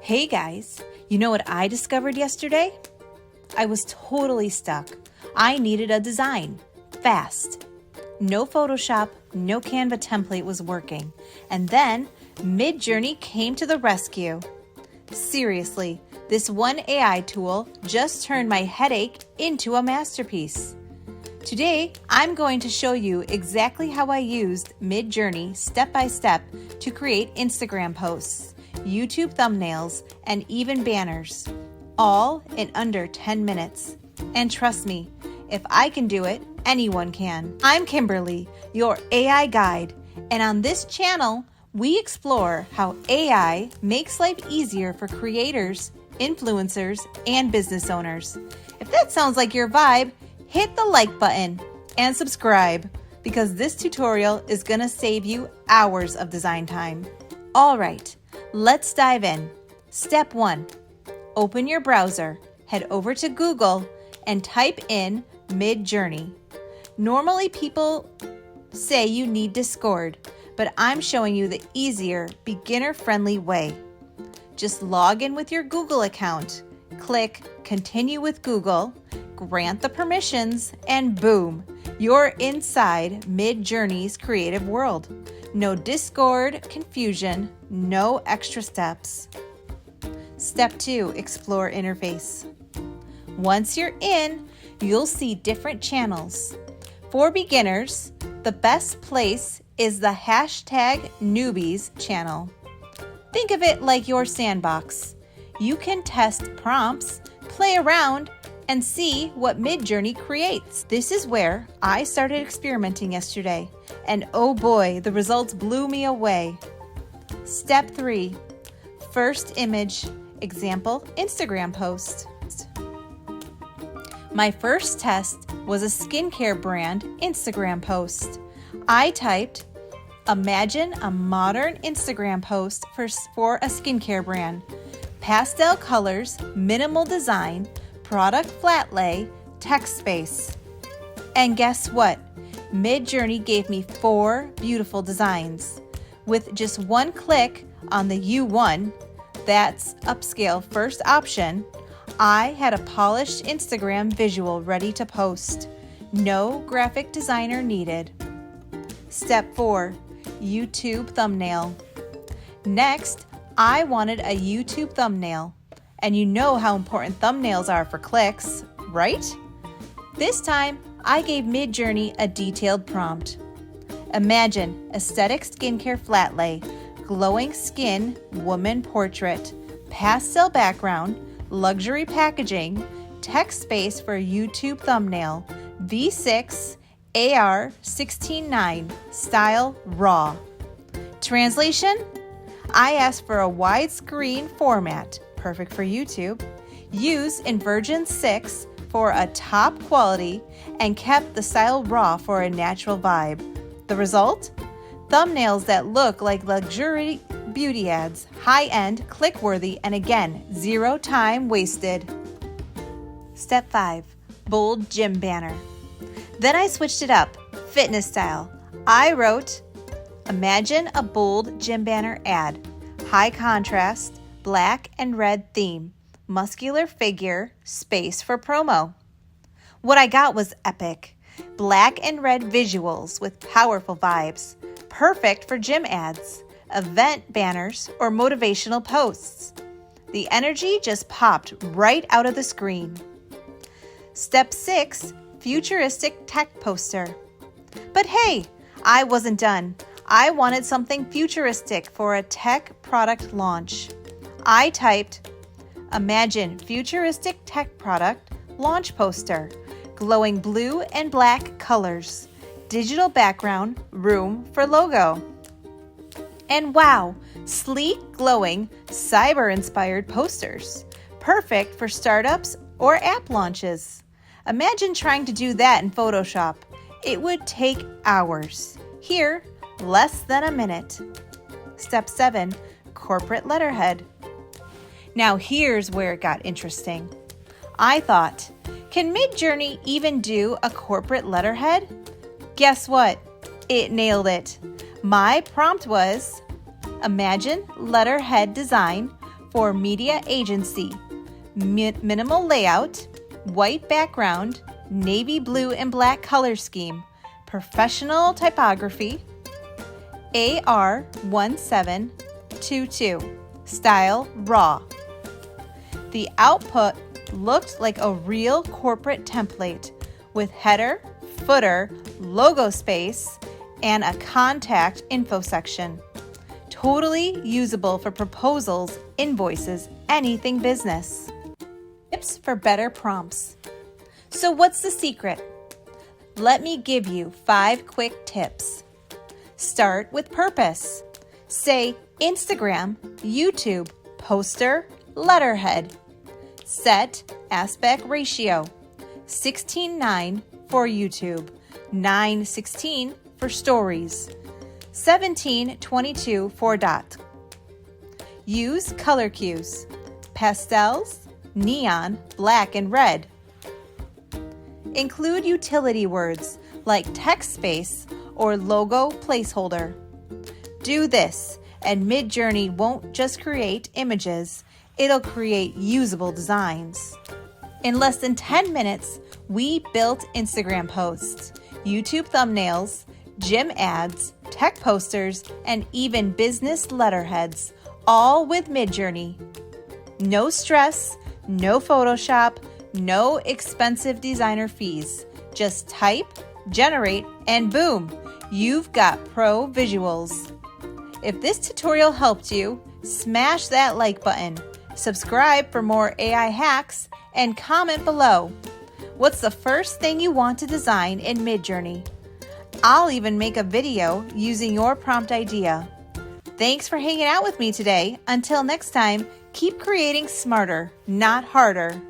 Hey guys, you know what I discovered yesterday? I was totally stuck. I needed a design, fast. No Photoshop, no Canva template was working. And then MidJourney came to the rescue. Seriously, this one AI tool just turned my headache into a masterpiece. Today, I'm going to show you exactly how I used MidJourney step by step to create Instagram posts, YouTube thumbnails, and even banners, all in under 10 minutes. And trust me, if I can do it, anyone can. I'm Kimberly, your AI guide, and on this channel, we explore how AI makes life easier for creators, influencers, and business owners. If that sounds like your vibe, hit the like button and subscribe because this tutorial is going to save you hours of design time. All right, let's dive in. Step 1, open your browser, head over to Google and type in MidJourney. Normally people say you need Discord, but I'm showing you the easier, beginner-friendly way. Just log in with your Google account, click Continue with Google, grant the permissions, and boom, you're inside MidJourney's creative world. No Discord confusion, no extra steps. Step 2, explore interface. Once you're in, you'll see different channels. For beginners, the best place is the #newbies channel. Think of it like your sandbox. You can test prompts, play around, and see what MidJourney creates. This is where I started experimenting yesterday, and oh boy, the results blew me away. Step 3, first image, example Instagram post. My first test was a skincare brand Instagram post. I typed, imagine a modern Instagram post for a skincare brand. Pastel colors, minimal design, product flat lay, text space. And guess what? MidJourney gave me 4 beautiful designs. With just one click on the U1, that's upscale first option, I had a polished Instagram visual ready to post. No graphic designer needed. Step 4, YouTube thumbnail. Next, I wanted a YouTube thumbnail. And you know how important thumbnails are for clicks, right? This time, I gave MidJourney a detailed prompt. Imagine aesthetic skincare flat lay, glowing skin woman portrait, pastel background, luxury packaging, text space for YouTube thumbnail, V6, AR 16:9, style raw. Translation? I asked for a widescreen format, perfect for YouTube, used in version 6 for a top quality, and kept the style raw for a natural vibe. The result? Thumbnails that look like luxury beauty ads, high-end, click-worthy, and again, 0 time wasted. Step 5, bold gym banner. Then I switched it up, fitness style. I wrote, imagine a bold gym banner ad, high contrast, black and red theme, muscular figure, space for promo. What I got was epic. Black and red visuals with powerful vibes, perfect for gym ads, event banners, or motivational posts. The energy just popped right out of the screen. Step 6, futuristic tech poster. But hey, I wasn't done. I wanted something futuristic for a tech product launch. I typed, imagine futuristic tech product launch poster, glowing blue and black colors, digital background, room for logo. And wow, sleek, glowing, cyber-inspired posters, perfect for startups or app launches. Imagine trying to do that in Photoshop. It would take hours. Here, less than a minute. Step 7, corporate letterhead. Now here's where it got interesting. I thought, can MidJourney even do a corporate letterhead? Guess what? It nailed it. My prompt was, imagine letterhead design for media agency. Minimal layout, white background, navy blue and black color scheme, professional typography, AR1722, style raw. The output looked like a real corporate template with header, footer, logo space, and a contact info section. Totally usable for proposals, invoices, anything business. Tips for better prompts. So what's the secret? Let me give you 5 quick tips. Start with purpose. Say Instagram, YouTube, poster, letterhead. Set aspect ratio 16:9 for YouTube, 9:16 for stories, 17:22 for dot. Use color cues, pastels, neon, black, and red. Include utility words like text space or logo placeholder. Do this, and MidJourney won't just create images, it'll create usable designs. In less than 10 minutes, we built Instagram posts, YouTube thumbnails, gym ads, tech posters, and even business letterheads, all with MidJourney. No stress, no Photoshop, no expensive designer fees. Just type, generate, and boom, you've got pro visuals. If this tutorial helped you, smash that like button, subscribe for more AI hacks, and comment below. What's the first thing you want to design in MidJourney? I'll even make a video using your prompt idea. Thanks for hanging out with me today. Until next time, keep creating smarter, not harder.